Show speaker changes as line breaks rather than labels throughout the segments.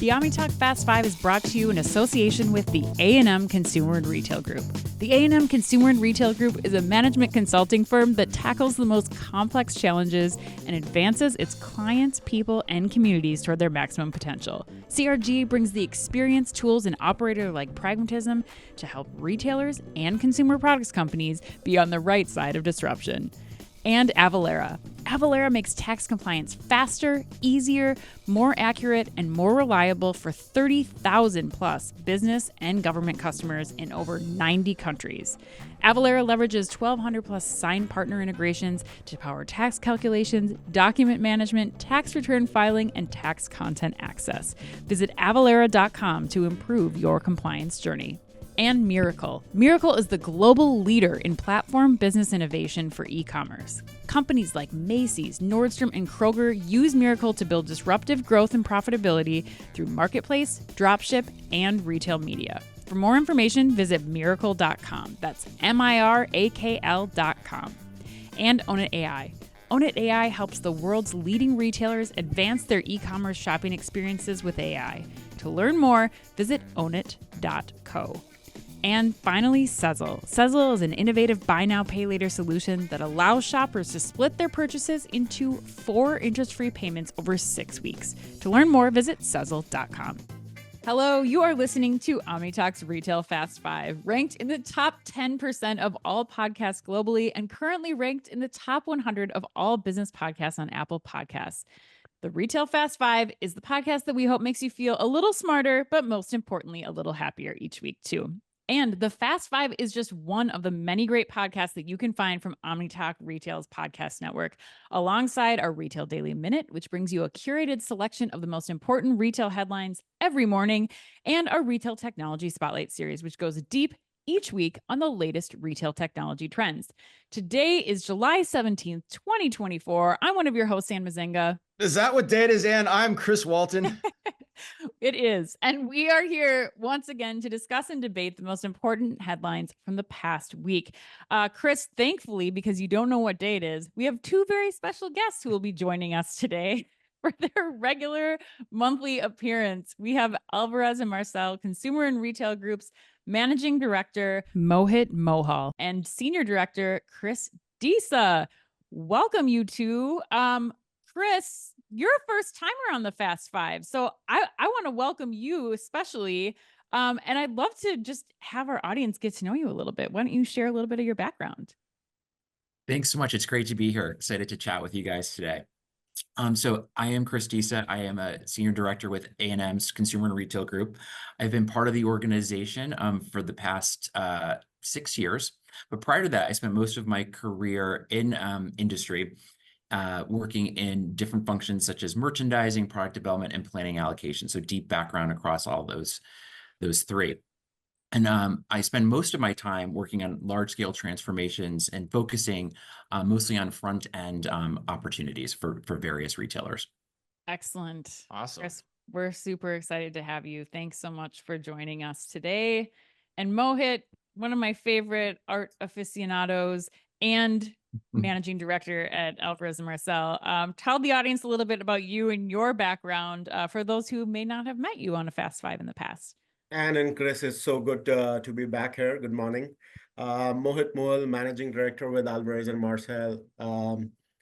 The OmniTalk Fast 5 is brought to you in association with the A&M Consumer and Retail Group. The A&M Consumer and Retail Group is a management consulting firm that tackles the most complex challenges and advances its clients, people, and communities toward their maximum potential. CRG brings the experience, tools, and operator-like pragmatism to help retailers and consumer products companies be on the right side of disruption. And Avalara. Avalara makes tax compliance faster, easier, more accurate, and more reliable for 30,000 plus business and government customers in over 90 countries. Avalara leverages 1,200 plus signed partner integrations to power tax calculations, document management, tax return filing, and tax content access. Visit avalara.com to improve your compliance journey. And Miracle. Miracle is the global leader in platform business innovation for e-commerce. Companies like Macy's, Nordstrom, and Kroger use Miracle to build disruptive growth and profitability through marketplace, dropship, and retail media. For more information, visit miracle.com. That's MIRAKL.com. And Own It AI. Own It AI helps the world's leading retailers advance their e-commerce shopping experiences with AI. To learn more, visit ownit.co. And finally, Sezzle. Sezzle is an innovative buy now, pay later solution that allows shoppers to split their purchases into 4 interest-free payments over 6 weeks. To learn more, visit Sezzle.com. Hello, you are listening to OmniTalk's Retail Fast 5, ranked in the top 10% of all podcasts globally and currently ranked in the top 100 of all business podcasts on Apple Podcasts. The Retail Fast 5 is the podcast that we hope makes you feel a little smarter, but most importantly, a little happier each week too. And the Fast 5 is just one of the many great podcasts that you can find from OmniTalk Retail's podcast network, alongside our Retail Daily Minute, which brings you a curated selection of the most important retail headlines every morning, and our Retail Technology Spotlight series, which goes deep each week on the latest retail technology trends. Today is July 17th, 2024. I'm one of your hosts, Ann Mazinga.
Is that what day it is, Ann? I'm Chris Walton.
It is. And we are here once again to discuss and debate the most important headlines from the past week. Chris, thankfully, because you don't know what day it is, we have 2 very special guests who will be joining us today for their regular monthly appearance. We have Alvarez and Marcel, Consumer and Retail Group's Managing Director, Mohit Mohal, and Senior Director, Chris Disa. Welcome, you two. Chris, you're a first timer on the Fast 5. So I want to welcome you especially. And I'd love to just have our audience get to know you a little bit. Why don't you share a little bit of your background?
Thanks so much. It's great to be here. Excited to chat with you guys today. So I am Chris Disa. I am a senior director with A&M's Consumer and Retail Group. I've been part of the organization for the past 6 years. But prior to that, I spent most of my career in industry, working in different functions such as merchandising, product development, and planning allocation. So deep background across all those 3. And I spend most of my time working on large-scale transformations and focusing mostly on front-end opportunities for various retailers.
Excellent.
Awesome.
Chris, we're super excited to have you. Thanks so much for joining us today. And Mohit, one of my favorite art aficionados and managing director at Alvarez and Marcel. Tell the audience a little bit about you and your background for those who may not have met you on a Fast 5 in the past.
Ann and Chris, it's so good to be back here. Good morning. Mohit Mohal, Managing Director with Alvarez and Marcel.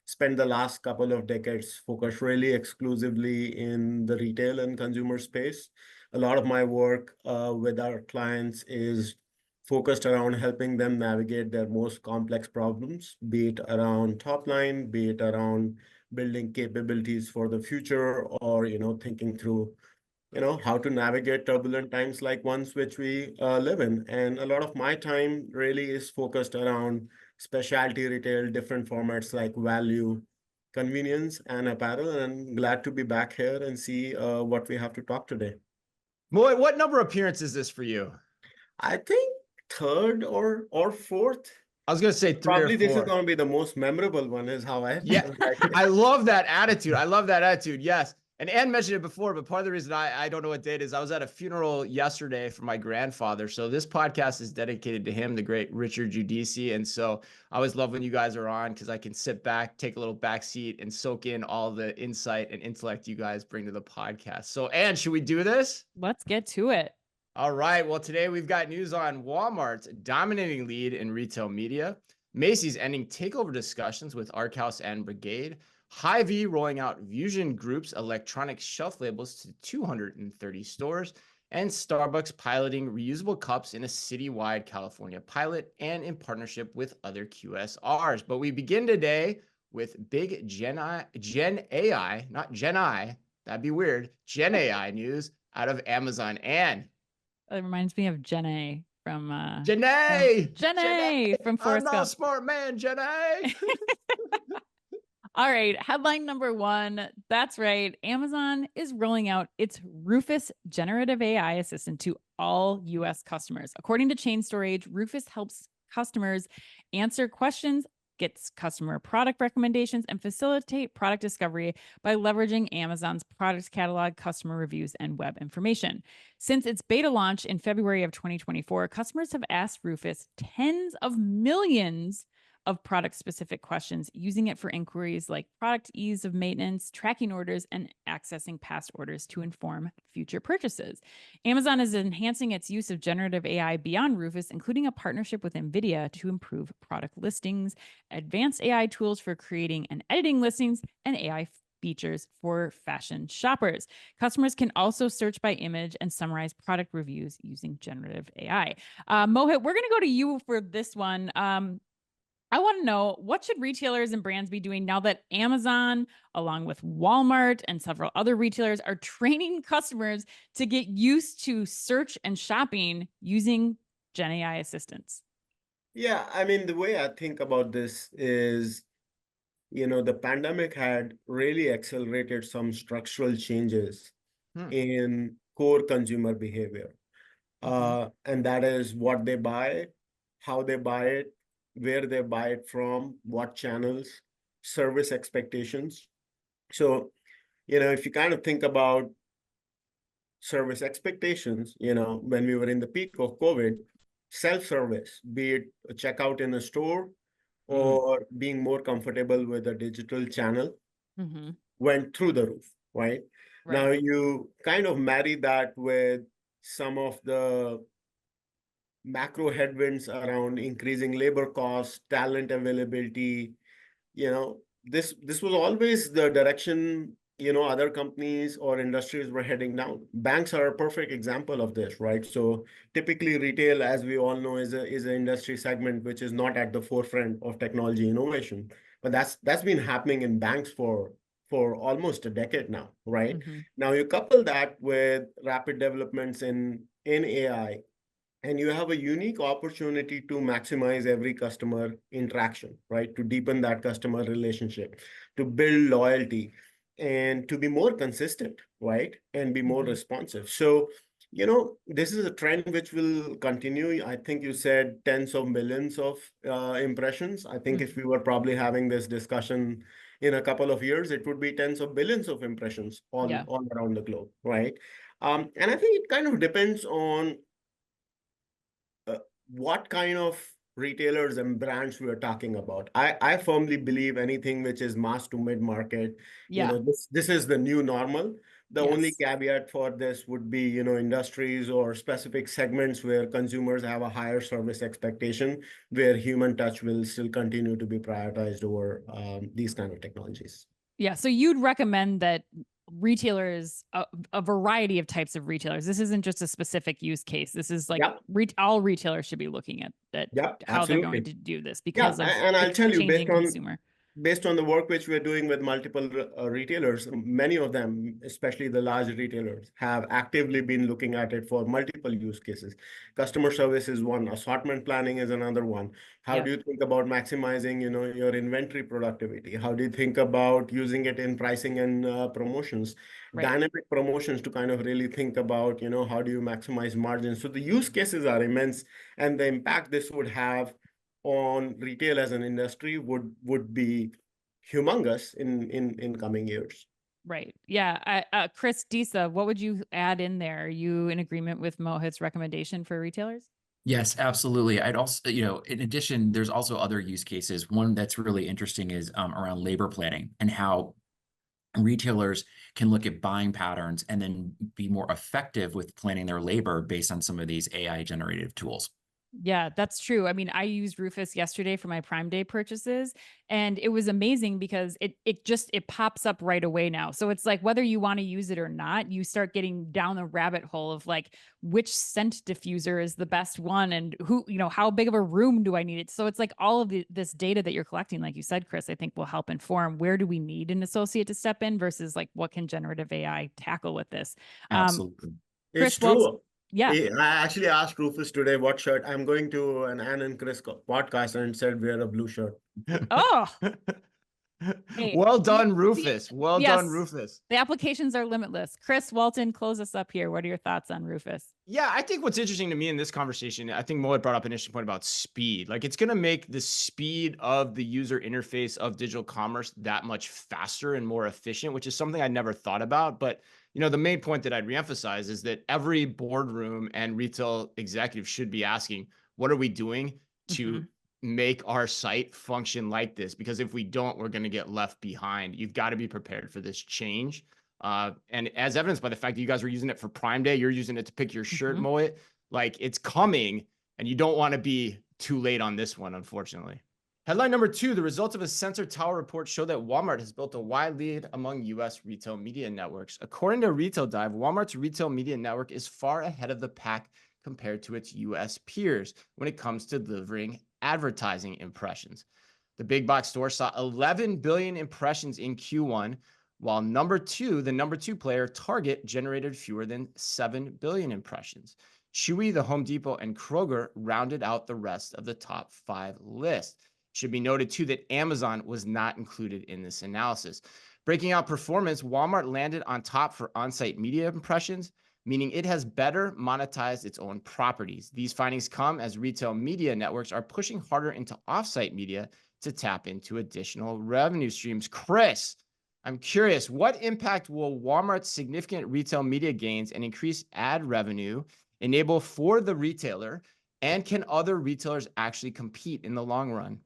Spent the last couple of decades focused really exclusively in the retail and consumer space. A lot of my work with our clients is focused around helping them navigate their most complex problems, be it around top line, be it around building capabilities for the future, or thinking through how to navigate turbulent times like ones which we live in. And a lot of my time really is focused around specialty retail, different formats like value, convenience, and apparel. And I'm glad to be back here and see what we have to talk today.
Mohit, what number appearance is this for you?
I think 3rd or 4th.
I was going to say 3
Probably
or 4.
This is going to be the most memorable one is how I
Yeah, I love that attitude. I love that attitude. Yes. And Ann mentioned it before, but part of the reason I don't know what date is, I was at a funeral yesterday for my grandfather. So this podcast is dedicated to him, the great Richard Giudice. And so I always love when you guys are on because I can sit back, take a little back seat, and soak in all the insight and intellect you guys bring to the podcast. So Ann, should we do this?
Let's get to it.
All right. Well, today we've got news on Walmart's dominating lead in retail media, Macy's ending takeover discussions with Arkhouse and Brigade, Hy-Vee rolling out VusionGroup's electronic shelf labels to 230 stores, and Starbucks piloting reusable cups in a citywide California pilot and in partnership with other QSRs. But we begin today with big Gen AI, not Gen I, that'd be weird, Gen AI news out of Amazon. And
It reminds me of Jenna from
Janae,
from
I'm
Forrest
not a
Gump.
smart man, Janae.
All right, headline number one. That's right. Amazon is rolling out its Rufus generative AI assistant to all US customers. According to Chain Storage, Rufus helps customers answer questions, gets customer product recommendations, and facilitate product discovery by leveraging Amazon's product catalog, customer reviews, and web information. Since its beta launch in February of 2024, customers have asked Rufus tens of millions of product-specific questions, using it for inquiries like product ease of maintenance, tracking orders, and accessing past orders to inform future purchases. Amazon is enhancing its use of generative AI beyond Rufus, including a partnership with NVIDIA to improve product listings, advanced AI tools for creating and editing listings, and AI features for fashion shoppers. Customers can also search by image and summarize product reviews using generative AI. Mohit, we're going to go to you for this one. I want to know, what should retailers and brands be doing now that Amazon, along with Walmart and several other retailers, are training customers to get used to search and shopping using Gen AI assistants?
Yeah, I mean, the way I think about this is, the pandemic had really accelerated some structural changes in core consumer behavior. And that is what they buy, how they buy it, where they buy it from, what channels, service expectations. So, if you kind of think about service expectations, when we were in the peak of COVID, self-service, be it a checkout in a store or being more comfortable with a digital channel, went through the roof, right? Now you kind of marry that with some of the macro headwinds around increasing labor costs, talent availability. This was always the direction, other companies or industries were heading down. Banks are a perfect example of this, right? So typically retail, as we all know, is an industry segment which is not at the forefront of technology innovation. But that's been happening in banks for almost a decade now, right? Now you couple that with rapid developments in AI, and you have a unique opportunity to maximize every customer interaction, right? To deepen that customer relationship, to build loyalty, and to be more consistent, right? And be more responsive. So, this is a trend which will continue. I think you said tens of millions of impressions. I think if we were probably having this discussion in a couple of years, it would be tens of billions of impressions all around the globe, right? And I think it kind of depends on what kind of retailers and brands we are talking about. I firmly believe anything which is mass to mid-market, this is the new normal. The only caveat for this would be, industries or specific segments where consumers have a higher service expectation, where human touch will still continue to be prioritized over these kind of technologies.
Yeah, so you'd recommend that retailers, a variety of types of retailers. This isn't just a specific use case. This is like all retailers should be looking at how they're going to do this because of
and I'll tell you,
changing consumer.
Based on the work which we're doing with multiple retailers, many of them, especially the large retailers, have actively been looking at it for multiple use cases. Customer service is one, assortment planning is another one. How do you think about maximizing, your inventory productivity? How do you think about using it in pricing and promotions? Dynamic promotions to kind of really think about, how do you maximize margins? So the use cases are immense, and the impact this would have on retail as an industry would be humongous in coming years.
Right. Yeah. Chris Disa, what would you add in there? Are you in agreement with Mohit's recommendation for retailers?
Yes, absolutely. I'd also, in addition, there's also other use cases. One that's really interesting is around labor planning and how retailers can look at buying patterns and then be more effective with planning their labor based on some of these AI generative tools.
Yeah, that's true. I mean, I used Rufus yesterday for my Prime Day purchases, and it was amazing because it pops up right away now. So it's like whether you want to use it or not, you start getting down the rabbit hole of like which scent diffuser is the best one and who, how big of a room do I need it? So it's like all of this data that you're collecting, like you said, Chris, I think will help inform where do we need an associate to step in versus like what can generative AI tackle with this.
Absolutely.
Chris,
It's true.
yeah.
I actually asked Rufus today what shirt. I'm going to an Ann and Chris podcast and said wear a blue shirt.
Oh, hey,
Well done, Rufus. Well done,
yes,
Rufus.
the applications are limitless. Chris Walton, close us up here. What are your thoughts on Rufus?
Yeah, I think what's interesting to me in this conversation, I think Mohit brought up an interesting point about speed. Like it's going to make the speed of the user interface of digital commerce that much faster and more efficient, which is something I never thought about. But, the main point that I'd reemphasize is that every boardroom and retail executive should be asking, what are we doing to make our site function like this? Because if we don't, we're going to get left behind. You've got to be prepared for this change. And as evidenced by the fact that you guys were using it for Prime Day, you're using it to pick your shirt, Mohit. Like it's coming, and you don't want to be too late on this one, unfortunately. Headline number 2, the results of a Sensor Tower report show that Walmart has built a wide lead among U.S. retail media networks. According to Retail Dive, Walmart's retail media network is far ahead of the pack compared to its U.S. peers when it comes to delivering advertising impressions. The big box store saw 11 billion impressions in Q1, while the number 2 player, Target, generated fewer than 7 billion impressions. Chewy, the Home Depot, and Kroger rounded out the rest of the top 5 list. Should be noted, too, that Amazon was not included in this analysis. Breaking out performance, Walmart landed on top for on-site media impressions, meaning it has better monetized its own properties. These findings come as retail media networks are pushing harder into off-site media to tap into additional revenue streams. Chris, I'm curious, what impact will Walmart's significant retail media gains and increased ad revenue enable for the retailer? And can other retailers actually compete in the long run?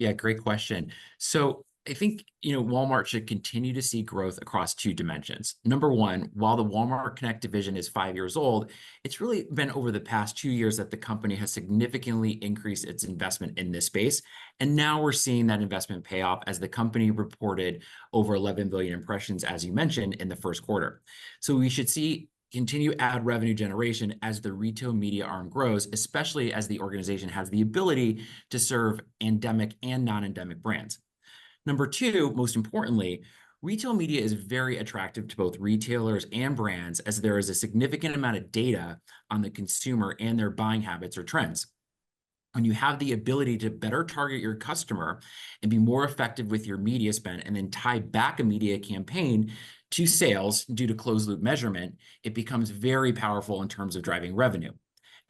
Yeah, great question. So I think, Walmart should continue to see growth across 2 dimensions. Number one, while the Walmart Connect division is 5 years old, it's really been over the past 2 years that the company has significantly increased its investment in this space. And now we're seeing that investment pay off as the company reported over 11 billion impressions, as you mentioned, in the first quarter. So we should see continue ad revenue generation as the retail media arm grows, especially as the organization has the ability to serve endemic and non-endemic brands. Number 2, most importantly, retail media is very attractive to both retailers and brands as there is a significant amount of data on the consumer and their buying habits or trends. When you have the ability to better target your customer and be more effective with your media spend and then tie back a media campaign to sales due to closed loop measurement, it becomes very powerful in terms of driving revenue.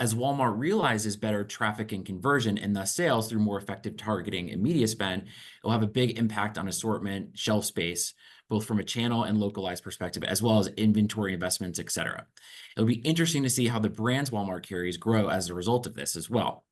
As Walmart realizes better traffic and conversion and thus sales through more effective targeting and media spend, it will have a big impact on assortment, shelf space, both from a channel and localized perspective, as well as inventory investments, et cetera. It'll be interesting to see how the brands Walmart carries grow as a result of this as well.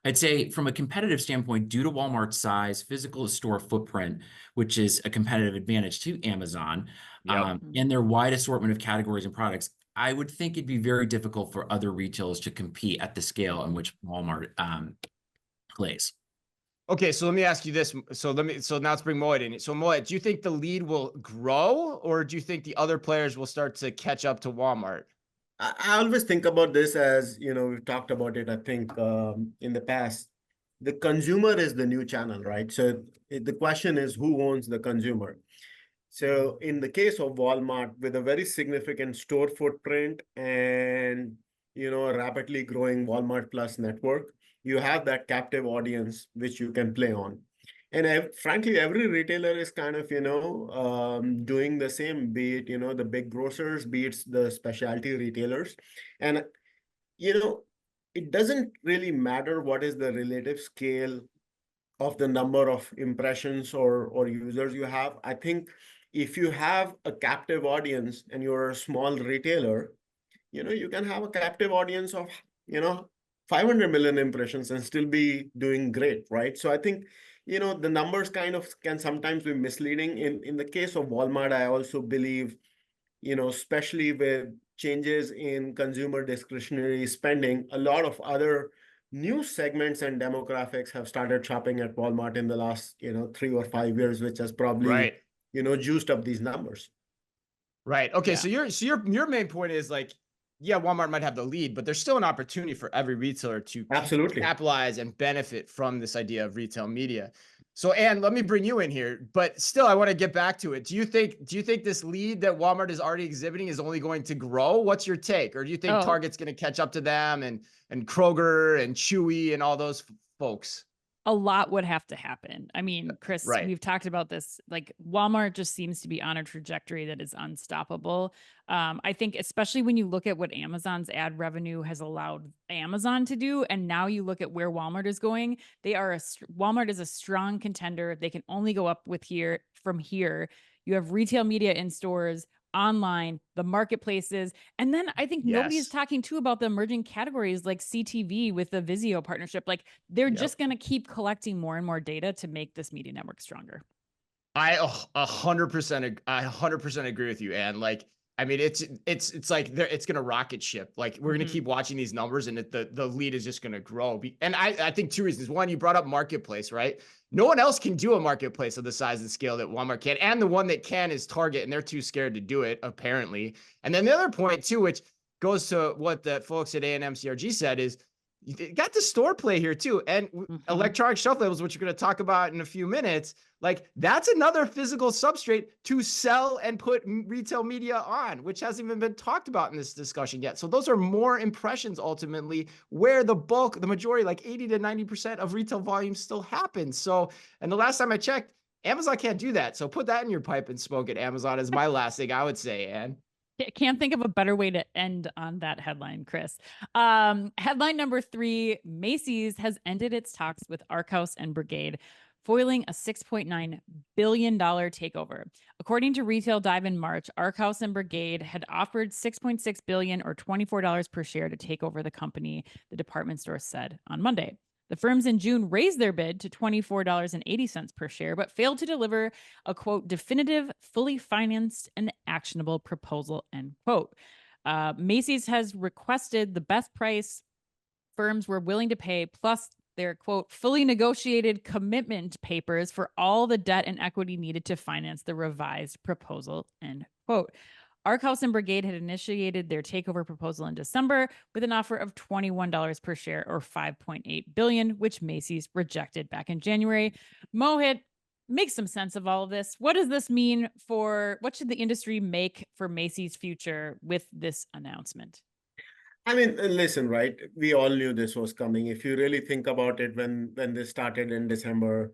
I'd say from a competitive standpoint, due to Walmart's size, physical store footprint, which is a competitive advantage to Amazon, and their wide assortment of categories and products, I would think it'd be very difficult for other retailers to compete at the scale in which Walmart plays.
Okay, so let me ask you this. So now let's bring Mohit in. So Mohit, do you think the lead will grow, or do you think the other players will start to catch up to Walmart?
I always think about this as, we've talked about it, I think, in the past. The consumer is the new channel, right? So the question is, who owns the consumer? So in the case of Walmart, with a very significant store footprint and, a rapidly growing Walmart Plus network, you have that captive audience which you can play on. And frankly, every retailer is kind of, doing the same, be it, the big grocers, be it the specialty retailers. And, it doesn't really matter what is the relative scale of the number of impressions or users you have. I think if you have a captive audience and you're a small retailer, you can have a captive audience of, 500 million impressions and still be doing great, right? So I think, the numbers kind of can sometimes be misleading. In the case of Walmart, I also believe, especially with changes in consumer discretionary spending, a lot of other new segments and demographics have started shopping at Walmart in the last, 3 or 5 years, which has probably,
Right.
juiced up these numbers.
Right. Okay.
Yeah.
So your main point is like, yeah, Walmart might have the lead, but there's still an opportunity for every retailer to
Absolutely.
capitalize and benefit from this idea of retail media. So, Anne, let me bring you in here, but still, I want to get back to it. Do you think this lead that Walmart is already exhibiting is only going to grow? What's your take? Or do you think
Oh,
Target's going to catch up to them and Kroger and Chewy and all those folks?
a lot would have to happen. I mean, Chris,
Right.
we've talked about this. Like Walmart just seems to be on a trajectory that is unstoppable. I think especially when you look at what Amazon's ad revenue has allowed Amazon to do, and now you look at where Walmart is going, Walmart is a strong contender. They can only go up from here. You have retail media in stores, online, the marketplaces. And then I think nobody's
Yes.
talking too about the emerging categories like CTV with the Vizio partnership. Like they're
Yep.
just going to keep collecting more and more data to make this media network stronger.
I 100% agree with you, Anne. Like, I mean, it's like it's gonna rocket ship. Like, we're gonna keep watching these numbers, and the lead is just gonna grow. And I think two reasons. One, you brought up marketplace, right? No one else can do a marketplace of the size and scale that Walmart can, and the one that can is Target, and they're too scared to do it apparently. And then the other point too, which goes to what the folks at A&M CRG said, is you got the store play here too, and electronic shelf labels, which you're going to talk about in a few minutes. Like, that's another physical substrate to sell and put retail media on, which hasn't even been talked about in this discussion yet. So those are more impressions ultimately, where the majority, like 80 to 90% of retail volume still happens. So, and the last time I checked, Amazon can't do that. So put that in your pipe and smoke it, Amazon, is my last thing I would say, Anne.
Can't think of a better way to end on that headline, Chris. Headline number 3, Macy's has ended its talks with Arkhouse and Brigade, foiling a $6.9 billion takeover. According to Retail Dive in March, Arkhouse and Brigade had offered $6.6 billion or $24 per share to take over the company, the department store said on Monday. The firms in June raised their bid to $24.80 per share, but failed to deliver a, quote, definitive, fully financed, and actionable proposal, end quote. Macy's has requested the best price firms were willing to pay, plus their, quote, fully negotiated commitment papers for all the debt and equity needed to finance the revised proposal, end quote. Arkhouse and Brigade had initiated their takeover proposal in December with an offer of $21 per share or $5.8 billion, which Macy's rejected back in January. Mohit, make some sense of all of this. What does this mean what should the industry make for Macy's future with this announcement?
I mean, listen, right? We all knew this was coming. If you really think about it, when this started in December,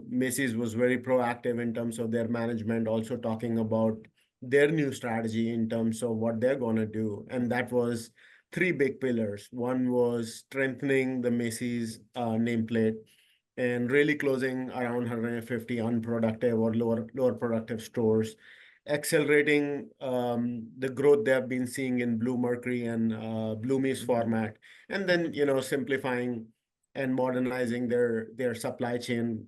Macy's was very proactive in terms of their management, also talking about their new strategy in terms of what they're going to do. And that was 3 big pillars. One was strengthening the Macy's nameplate and really closing around 150 unproductive or lower productive stores, accelerating the growth they have been seeing in Blue Mercury and Bloomie's format, and then simplifying and modernizing their supply chain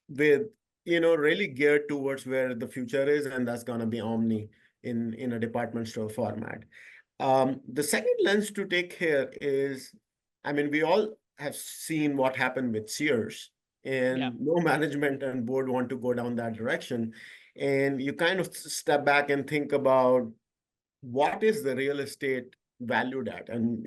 with really geared towards where the future is, and that's going to be omni in a department store format. The second lens to take here is, I mean, we all have seen what happened with Sears, and no management and board want to go down that direction. And you kind of step back and think about what is the real estate valued at, and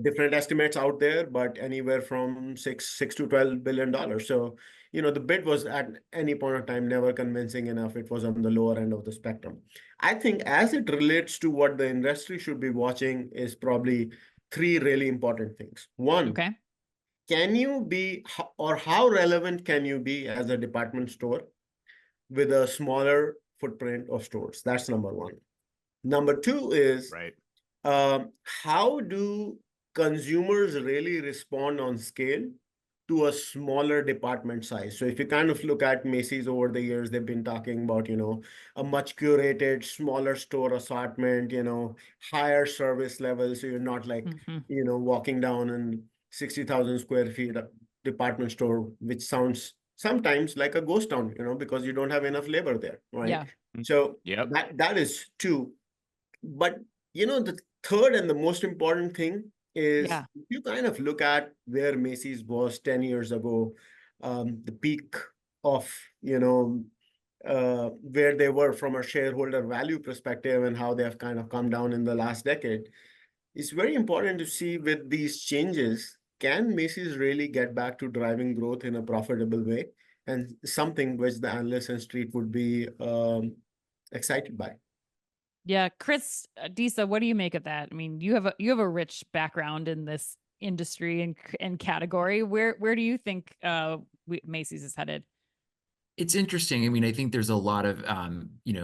different estimates out there, but anywhere from six to $12 billion. So the bid was at any point of time never convincing enough. It was on the lower end of the spectrum. I think as it relates to what the industry should be watching is probably 3 really important things. One,
Okay.
can you be, or how relevant can you be as a department store with a smaller footprint of stores? That's number 1. Number 2 is,
Right.
how do consumers really respond on scale to a smaller department size. So if you kind of look at Macy's over the years, they've been talking about, a much curated, smaller store assortment, higher service level. So you're not like,
Mhm.
walking down in 60,000 square feet department store, which sounds sometimes like a ghost town, because you don't have enough labor there, right?
Yeah.
So
Yep.
that is two. But the third and the most important thing is
Yeah.
if you kind of look at where Macy's was 10 years ago, the peak of, where they were from a shareholder value perspective and how they have kind of come down in the last decade, it's very important to see with these changes, can Macy's really get back to driving growth in a profitable way? And something which the analysts and street would be excited by.
Yeah, Chris, Disa, what do you make of that? I mean, you have a rich background in this industry and category. Where do you think Macy's is headed?
It's interesting. I mean, I think there's a lot of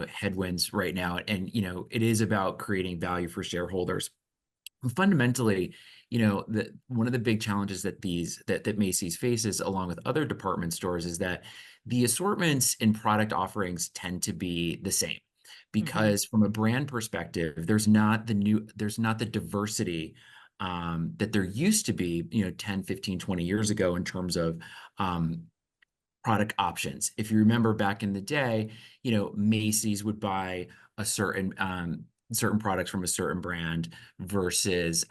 headwinds right now, and it is about creating value for shareholders. Fundamentally, one of the big challenges that Macy's faces, along with other department stores, is that the assortments and product offerings tend to be the same. Because from a brand perspective, there's not the diversity that there used to be, 10, 15, 20 years ago in terms of product options. If you remember back in the day, Macy's would buy a certain products from a certain brand versus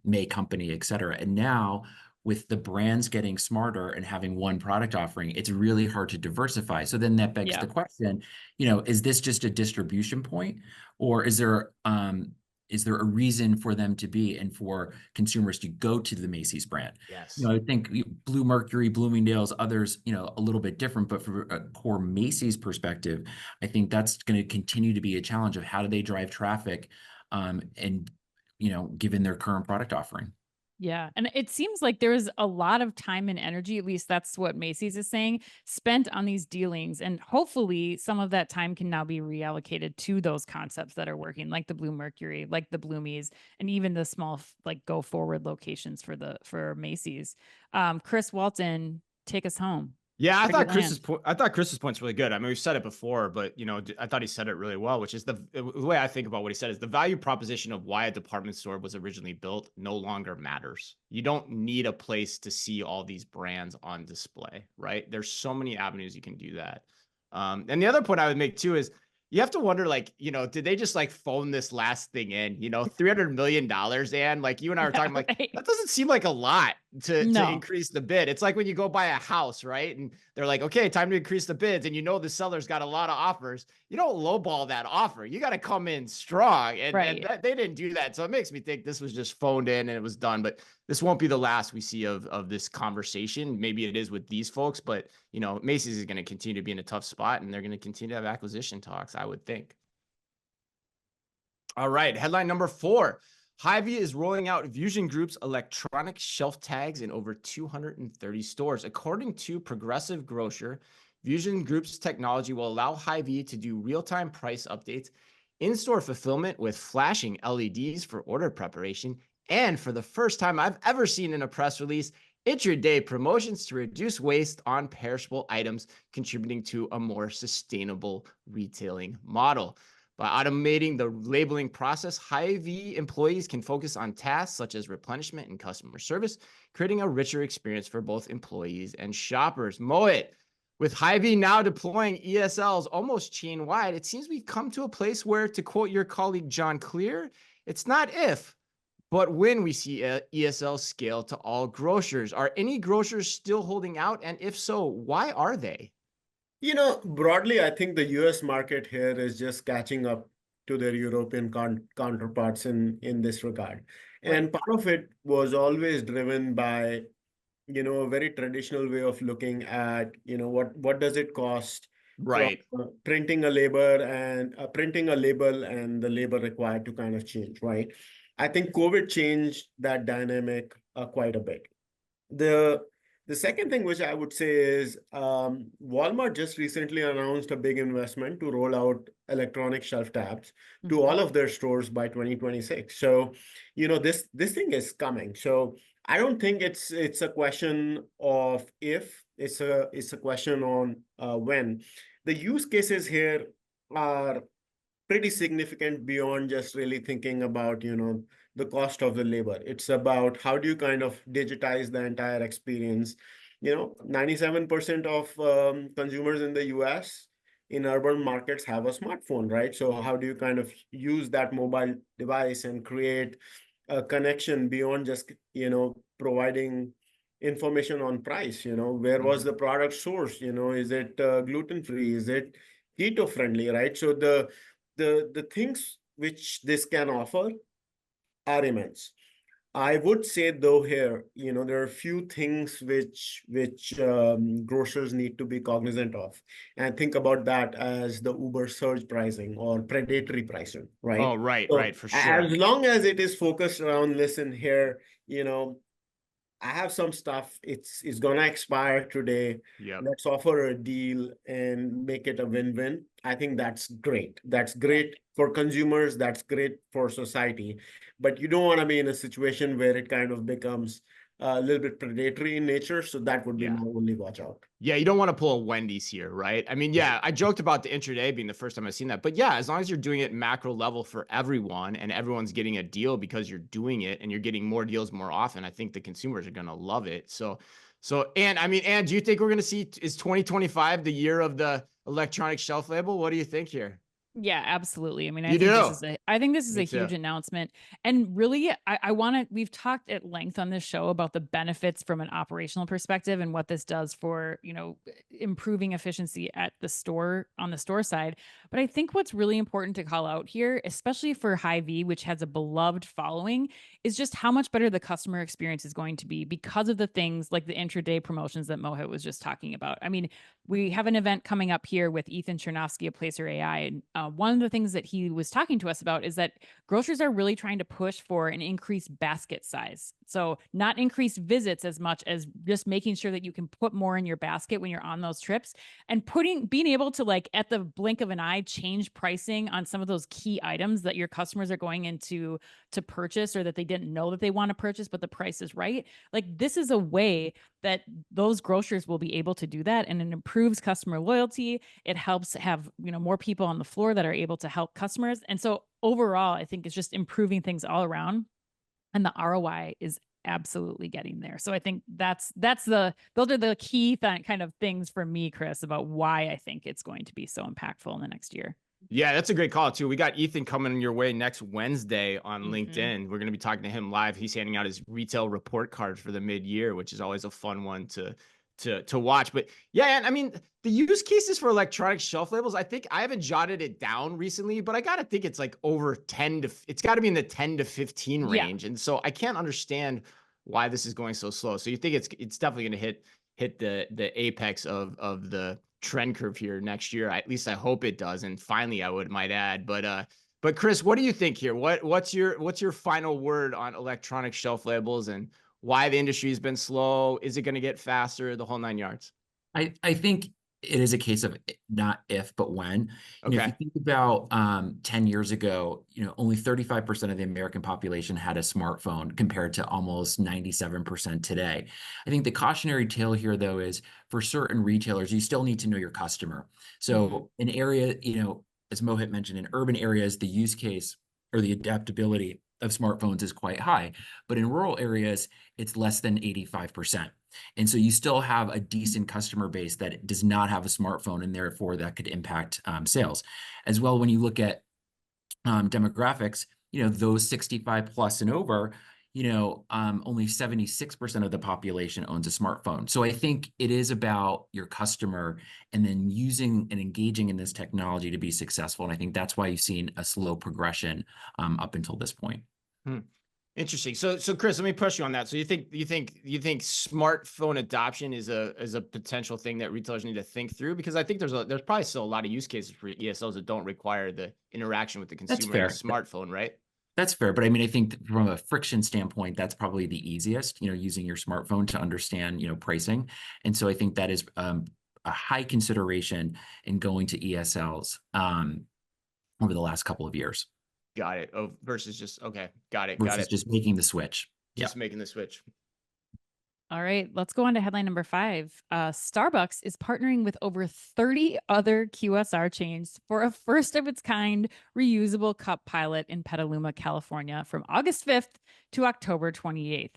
May Company, et cetera. And now with the brands getting smarter and having one product offering, it's really hard to diversify. So then that begs the question, is this just a distribution point, or is there a reason for them to be and for consumers to go to the Macy's brand?
Yes.
I think Blue Mercury, Bloomingdale's, others, a little bit different, but for a core Macy's perspective, I think that's going to continue to be a challenge of how do they drive traffic, and given their current product offering.
Yeah. And it seems like there's a lot of time and energy, at least that's what Macy's is saying, spent on these dealings. And hopefully some of that time can now be reallocated to those concepts that are working, like the Blue Mercury, like the Bloomies, and even the small, like go forward locations for Macy's. Chris Walton, take us home.
Yeah, I
Where do you
thought Chris's point's really good. I mean, we've said it before, but I thought he said it really well, which is the way I think about what he said is the value proposition of why a department store was originally built no longer matters. You don't need a place to see all these brands on display, right? There's so many avenues you can do that. And the other point I would make too is you have to wonder, like, did they just like phone this last thing in, $300 million, and like you and I were talking, like,
Right.
that doesn't seem like a lot to
No.
increase the bid. It's like when you go buy a house, right? And they're like, okay, time to increase the bids. And the seller's got a lot of offers. You don't lowball that offer. You got to come in strong. And,
Right.
they didn't do that. So it makes me think this was just phoned in and it was done. But this won't be the last we see of this conversation. Maybe it is with these folks, but Macy's is going to continue to be in a tough spot, and they're going to continue to have acquisition talks, I would think. All right. Headline number 4. Hy-Vee is rolling out VusionGroup's electronic shelf tags in over 230 stores. According to Progressive Grocer, VusionGroup's technology will allow Hy-Vee to do real-time price updates, in-store fulfillment with flashing LEDs for order preparation, and for the first time I've ever seen in a press release, intraday promotions to reduce waste on perishable items, contributing to a more sustainable retailing model. By automating the labeling process, Hy-Vee employees can focus on tasks such as replenishment and customer service, creating a richer experience for both employees and shoppers. Mohit, with Hy-Vee now deploying ESLs almost chain-wide, it seems we've come to a place where, to quote your colleague John Clear, it's not if, but when we see ESL scale to all grocers. Are any grocers still holding out? And if so, why are they?
Broadly, I think the US market here is just catching up to their European counterparts in this regard. And part of it was always driven by, a very traditional way of looking at, what does it cost
Right.
from printing a label and the labor required to kind of change, right? I think COVID changed that dynamic quite a bit. The The second thing which I would say is Walmart just recently announced a big investment to roll out electronic shelf tabs to all of their stores by 2026. So, this thing is coming. So I don't think it's a question of if, it's a question on when. The use cases here are pretty significant beyond just really thinking about, the cost of the labor. It's about how do you kind of digitize the entire experience. 97% of consumers in the US in urban markets have a smartphone, right? So how do you kind of use that mobile device and create a connection beyond just, providing information on price? Where was the product sourced? Is it gluten-free? Is it keto friendly, right? So the things which this can offer are immense. I would say though here, there are a few things which grocers need to be cognizant of, and think about that as the Uber surge pricing or predatory pricing, right?
Oh, right,
So
right, for sure.
as long as it is focused around, listen here, I have some stuff. It's gonna expire today.
Yep.
Let's offer a deal and make it a win-win. I think that's great. That's great for consumers. That's great for society. But you don't want to be in a situation where it kind of becomes a little bit predatory in nature. So that would be
Yeah.
my only watch out.
Yeah, you don't want to pull a Wendy's here, right? I mean, yeah, I joked about the intraday being the first time I've seen that. But yeah, as long as you're doing it macro level for everyone and everyone's getting a deal because you're doing it and you're getting more deals more often, I think the consumers are going to love it. And I mean, and do you think we're going to see, is 2025 the year of the electronic shelf label? What do you think here?
Yeah, absolutely. I mean,
You do?
I think this is
Me
a huge
too.
announcement. And really, I want to, we've talked at length on this show about the benefits from an operational perspective and what this does for, improving efficiency at the store, on the store side. But I think what's really important to call out here, especially for Hy-Vee, which has a beloved following, is just how much better the customer experience is going to be because of the things like the intraday promotions that Mohit was just talking about. I mean, we have an event coming up here with Ethan Chernovsky of Placer AI. And one of the things that he was talking to us about is that grocers are really trying to push for an increased basket size. So not increased visits as much as just making sure that you can put more in your basket when you're on those trips, and being able to, like, at the blink of an eye, change pricing on some of those key items that your customers are going into to purchase, or that they didn't know that they want to purchase, but the price is right. Like, this is a way that those grocers will be able to do that, and it improves customer loyalty. It helps have, more people on the floor that are able to help customers. And so overall, I think it's just improving things all around, and the ROI is absolutely getting there. So I think those are the key kind of things for me, Chris, about why I think it's going to be so impactful in the next year.
Yeah, that's a great call too. We got Ethan coming your way next Wednesday on LinkedIn. We're going to be talking to him live. He's handing out his retail report card for the mid-year, which is always a fun one to watch. But yeah, and I mean, the use cases for electronic shelf labels, I think I haven't jotted it down recently, but I got to think it's like over 10 to, it's got to be in the 10 to 15 range. And so I can't understand why this is going so slow. So you think it's definitely going to hit the apex of the trend curve here next year. At least I hope it does. And finally, might add, but Chris, what do you think here? What's your final word on electronic shelf labels and why the industry has been slow? Is it going to get faster? The whole 9 yards.
I think it is a case of not if, but when. If you think about 10 years ago, only 35% of the American population had a smartphone compared to almost 97% today. I think the cautionary tale here, though, is for certain retailers, you still need to know your customer. So an area, as Mohit mentioned, in urban areas, the use case or the adaptability of smartphones is quite high, but in rural areas, it's less than 85%. And so you still have a decent customer base that does not have a smartphone, and therefore that could impact sales. As well, when you look at demographics, those 65 plus and over, only 76% of the population owns a smartphone. So I think it is about your customer and then using and engaging in this technology to be successful. And I think that's why you've seen a slow progression up until this point.
Interesting. So Chris, let me push you on that. So you think smartphone adoption is a potential thing that retailers need to think through? Because I think there's probably still a lot of use cases for ESLs that don't require the interaction with the consumer in a smartphone, right?
That's fair, but I mean, I think from a friction standpoint, that's probably the easiest, using your smartphone to understand, pricing. And so I think that is a high consideration in going to ESLs over the last couple of years.
Got it. Oh, versus just, okay. Got it.
Versus just making the switch.
Just making the switch.
All right, let's go on to headline number 5. Starbucks is partnering with over 30 other QSR chains for a first of its kind reusable cup pilot in Petaluma, California from August 5th to October 28th.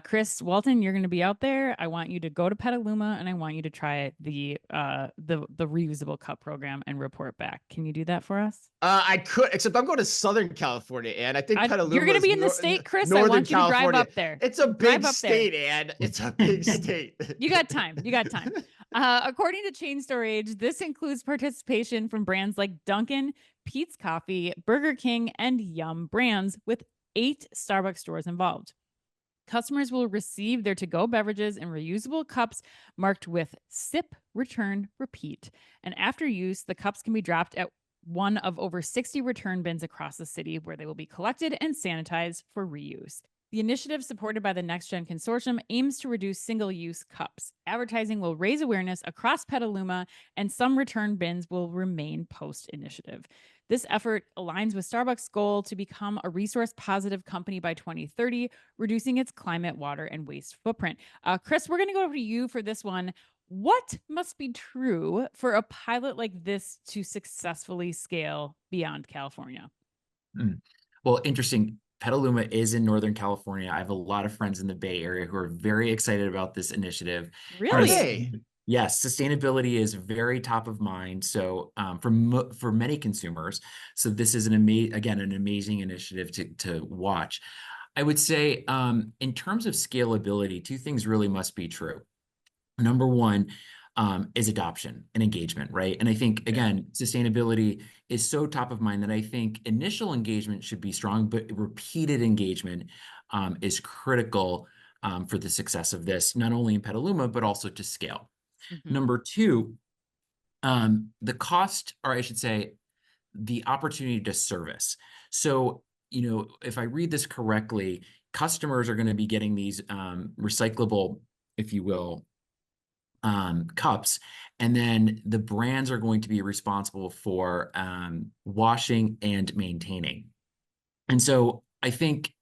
Chris Walton, you're going to be out there. I want you to go to Petaluma and I want you to try the reusable cup program and report back. Can you do that for us?
I could, except I'm going to Southern California, and I think Petaluma.
You're going to be in the state, Chris. I want you to drive up there.
It's a big state, and it's a big state.
You got time. You got time. According to Chain Storage, this includes participation from brands like Dunkin', Peet's Coffee, Burger King, and Yum brands, with 8 Starbucks stores involved. Customers will receive their to-go beverages in reusable cups marked with sip, return, repeat. And after use, the cups can be dropped at one of over 60 return bins across the city, where they will be collected and sanitized for reuse. The initiative, supported by the Next Gen Consortium, aims to reduce single-use cups. Advertising will raise awareness across Petaluma, and some return bins will remain post-initiative. This effort aligns with Starbucks' goal to become a resource-positive company by 2030, reducing its climate, water, and waste footprint. Chris, we're going to go over to you for this one. What must be true for a pilot like this to successfully scale beyond California?
Well, interesting. Petaluma is in Northern California. I have a lot of friends in the Bay Area who are very excited about this initiative.
Really?
Yes, sustainability is very top of mind. So for many consumers, so this is an amazing initiative to watch. I would say in terms of scalability, 2 things really must be true. Number one is adoption and engagement, right? And I think, again, sustainability is so top of mind that I think initial engagement should be strong, but repeated engagement is critical for the success of this, not only in Petaluma, but also to scale. Mm-hmm. Number 2, the cost, or I should say, the opportunity to service. So, if I read this correctly, customers are going to be getting these recyclable, if you will, cups, and then the brands are going to be responsible for washing and maintaining. And so I think,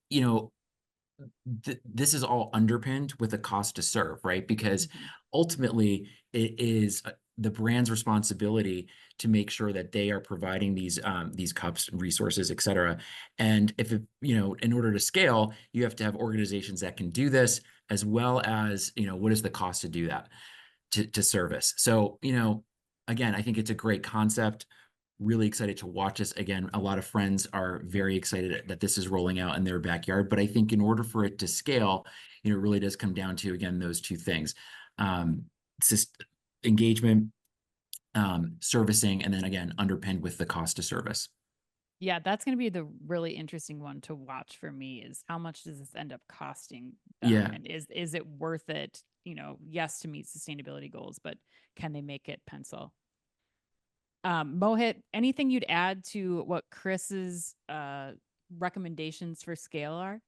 this is all underpinned with a cost to serve, right? Because ultimately it is the brand's responsibility to make sure that they are providing these cups, resources, et cetera. And if in order to scale, you have to have organizations that can do this, as well as, what is the cost to do that? To service. So, again, I think it's a great concept. Really excited to watch this. Again, a lot of friends are very excited that this is rolling out in their backyard. But I think in order for it to scale, it really does come down to, again, those 2 things. It's just engagement, servicing, and then again, underpinned with the cost to service.
Yeah, that's going to be the really interesting one to watch for me, is how much does this end up costing them?
Yeah.
And is it worth it, yes, to meet sustainability goals, but can they make it pencil? Mohit, anything you'd add to what Chris's recommendations for scale are?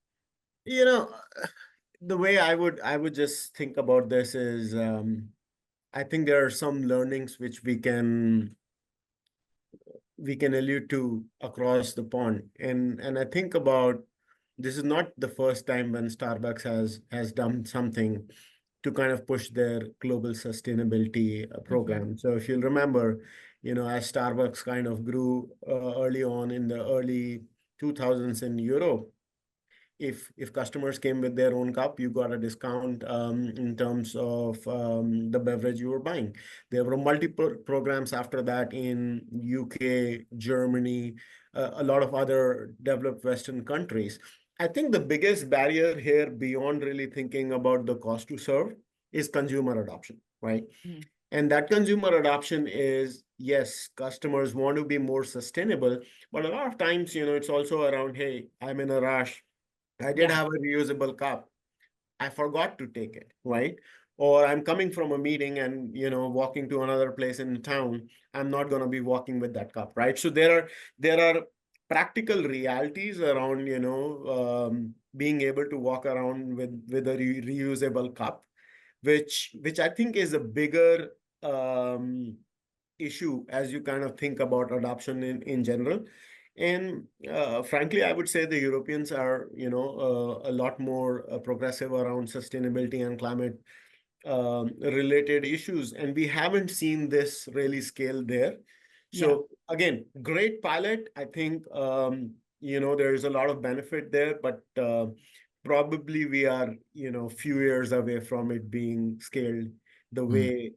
The way I would just think about this is I think there are some learnings which we can allude to across the pond. And I think about, this is not the first time when Starbucks has done something to kind of push their global sustainability program. So if you'll remember, as Starbucks kind of grew early on in the early 2000s in Europe, if customers came with their own cup, you got a discount in terms of the beverage you were buying. There were multiple programs after that in UK, Germany, a lot of other developed Western countries. I think the biggest barrier here, beyond really thinking about the cost to serve, is consumer adoption, right? Mm-hmm. And that consumer adoption is, yes, customers want to be more sustainable, but a lot of times, it's also around, hey, I'm in a rush. I did have a reusable cup. I forgot to take it, right? Or I'm coming from a meeting and, walking to another place in town. I'm not going to be walking with that cup, right? So there are practical realities around, being able to walk around with a reusable cup, which I think is a bigger um, issue as you kind of think about adoption in general. And frankly, I would say the Europeans are, a lot more progressive around sustainability and climate related issues, and we haven't seen this really scale there.
Yeah.
So again, great pilot. I think there is a lot of benefit there, but probably we are few years away from it being scaled the way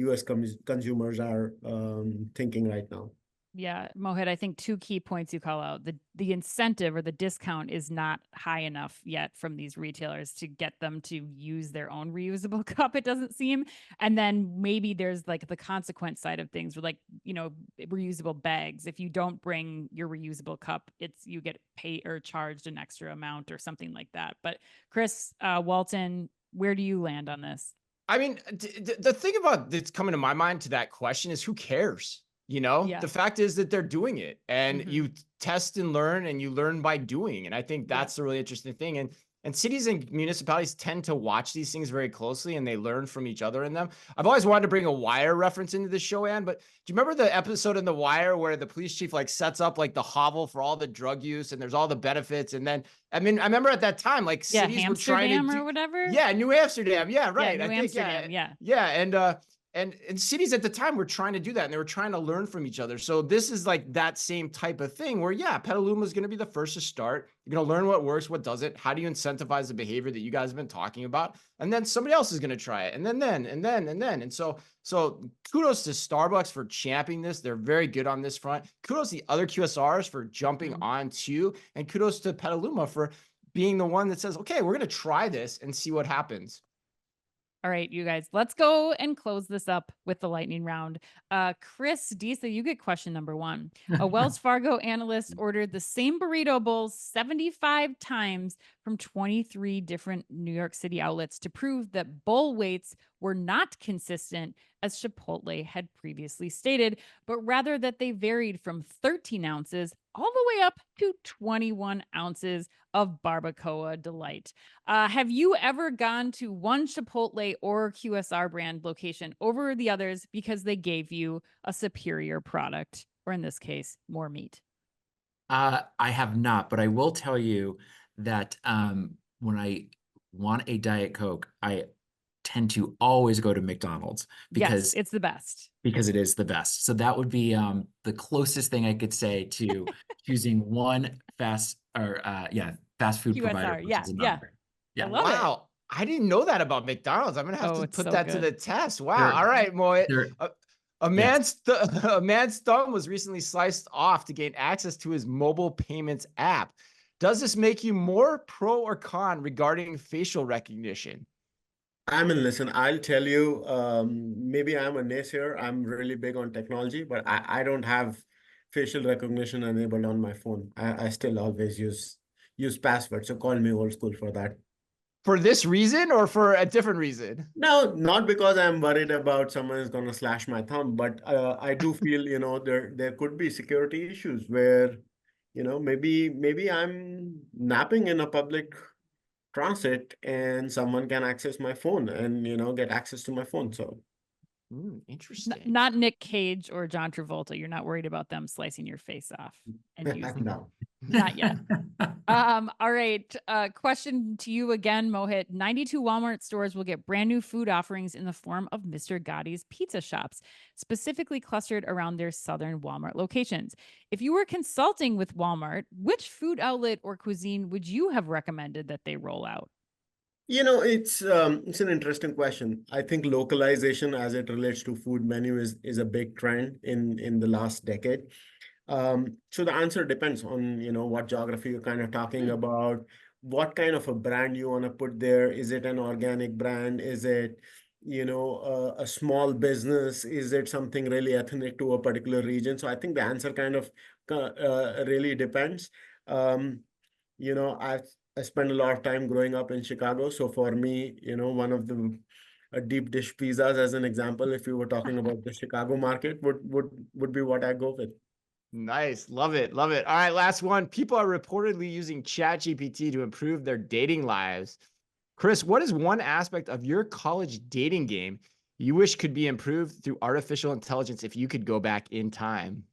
U.S. consumers are thinking right now.
Yeah, Mohit, I think two key points you call out. The incentive or the discount is not high enough yet from these retailers to get them to use their own reusable cup, it doesn't seem. And then maybe there's like the consequence side of things with, like, reusable bags. If you don't bring your reusable cup, you get paid or charged an extra amount or something like that. But Chris, Walton, where do you land on this?
I mean, the thing about that's coming to my mind to that question is who cares?
Yeah.
The fact is that they're doing it, and
Mhm.
you test and learn, and you learn by doing. And I think
Yeah.
that's the really interesting thing. And cities and municipalities tend to watch these things very closely, and they learn from each other in them. I've always wanted to bring a Wire reference into the show, Ann, but do you remember the episode in The Wire where the police chief like sets up like the hovel for all the drug use, and there's all the benefits? And then, I mean, I remember at that time, like
Yeah,
cities were trying to
Amsterdam or
do,
whatever.
yeah, New Amsterdam. Yeah,
Yeah,
right.
New
I think,
Amsterdam. Yeah.
yeah. And cities at the time were trying to do that, and they were trying to learn from each other. So this is like that same type of thing where, yeah, Petaluma is going to be the first to start. You're going to learn what works, what doesn't. How do you incentivize the behavior that you guys have been talking about? And then somebody else is going to try it. And then. And so kudos to Starbucks for championing this. They're very good on this front. Kudos to the other QSRs for jumping on too. And kudos to Petaluma for being the one that says, okay, we're going to try this and see what happens.
All right, you guys, let's go and close this up with the lightning round. Chris Disa, you get question number one. A Wells Fargo analyst ordered the same burrito bowls 75 times from 23 different New York City outlets to prove that bowl weights were not consistent, as Chipotle had previously stated, but rather that they varied from 13 ounces all the way up to 21 ounces of barbacoa delight. Have you ever gone to one Chipotle or QSR brand location over the others because they gave you a superior product, or in this case, more meat?
I have not, but I will tell you that when I want a Diet Coke, I tend to always go to McDonald's
Yes, it's the best.
because it is the best. So that would be the closest thing I could say to choosing one fast food
QSR,
provider versus another.
I love it.
Wow. I didn't know that about McDonald's. I'm going to have to
it's
put
so
that to
good.
the test. Wow.
They're-
All right, Moy.
they're-
A man's thumb was recently sliced off to gain access to his mobile payments app. Does this make you more pro or con regarding facial recognition?
I mean, listen, I'll tell you, maybe I'm a naysayer. I'm really big on technology, but I don't have facial recognition enabled on my phone. I still always use passwords. So call me old school for that.
For this reason or for a different reason?
No, not because I'm worried about someone is going to slash my thumb, but I do feel, there could be security issues where, maybe I'm napping in a public transit and someone can access my phone and, get access to my phone. So
Interesting.
Not Nick Cage or John Travolta. You're not worried about them slicing your face off and using
no.
Not yet. All right. Question to you again, Mohit. 92 Walmart stores will get brand new food offerings in the form of Mr. Gotti's pizza shops, specifically clustered around their southern Walmart locations. If you were consulting with Walmart, which food outlet or cuisine would you have recommended that they roll out?
It's an interesting question. I think localization as it relates to food menu is a big trend in the last decade. So the answer depends on, what geography you're kind of talking about, what kind of a brand you want to put there. Is it an organic brand? Is it, a small business? Is it something really ethnic to a particular region? So I think the answer kind of really depends. I spent a lot of time growing up in Chicago. So for me, one of the deep dish pizzas, as an example, if you were talking about the Chicago market, would be what I go with.
Nice. Love it. Love it. All right. Last one. People are reportedly using ChatGPT to improve their dating lives. Chris, what is one aspect of your college dating game you wish could be improved through artificial intelligence if you could go back in time?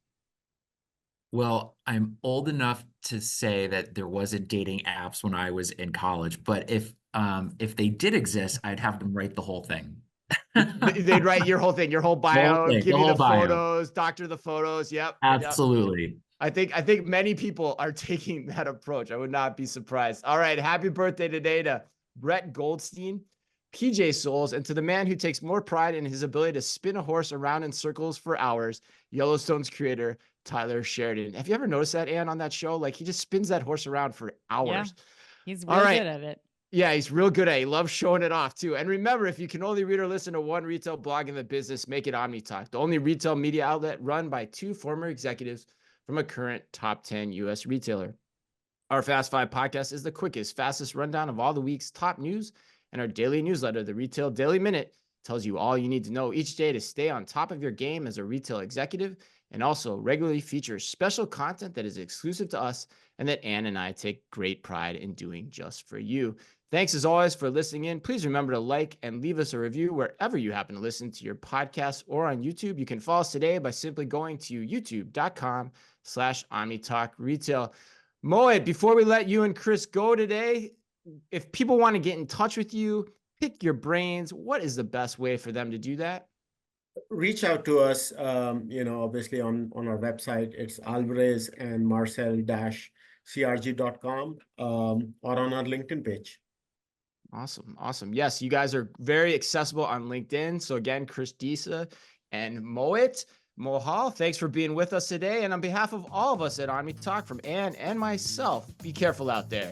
Well, I'm old enough to say that there wasn't dating apps when I was in college, but if they did exist, I'd have them write the whole thing.
They'd write your whole thing, your whole
The whole
bio,
thing,
give
the
you the
whole bio.
photos, doctor the photos. Yep. Yep.
Absolutely.
I think many people are taking that approach. I would not be surprised. All right. Happy birthday today to Brett Goldstein, PJ Souls, and to the man who takes more pride in his ability to spin a horse around in circles for hours, Yellowstone's creator, Tyler Sheridan. Have you ever noticed that, Ann, on that show? Like, he just spins that horse around for hours.
Yeah, he's
All
real
right.
good at it.
Yeah, he's real good at it. He loves showing it off too. And remember, if you can only read or listen to one retail blog in the business, make it OmniTalk, the only retail media outlet run by two former executives from a current top 10 US retailer. Our Fast Five podcast is the quickest, fastest rundown of all the week's top news, and our daily newsletter, the Retail Daily Minute, tells you all you need to know each day to stay on top of your game as a retail executive, and also regularly features special content that is exclusive to us and that Ann and I take great pride in doing just for you. Thanks as always for listening in. Please remember to like and leave us a review wherever you happen to listen to your podcast or on YouTube. You can follow us today by simply going to youtube.com/OmniTalkRetail. Mohit, before we let you and Chris go today, if people want to get in touch with you, pick your brains, what is the best way for them to do that?
Reach out to us, obviously on our website. It's Alvarez and Marcel-crg.com, or on our LinkedIn page.
Awesome. Awesome. Yes, you guys are very accessible on LinkedIn. So again, Chris Disa and Mohal, thanks for being with us today. And on behalf of all of us at OmniTalk, from Ann and myself, be careful out there.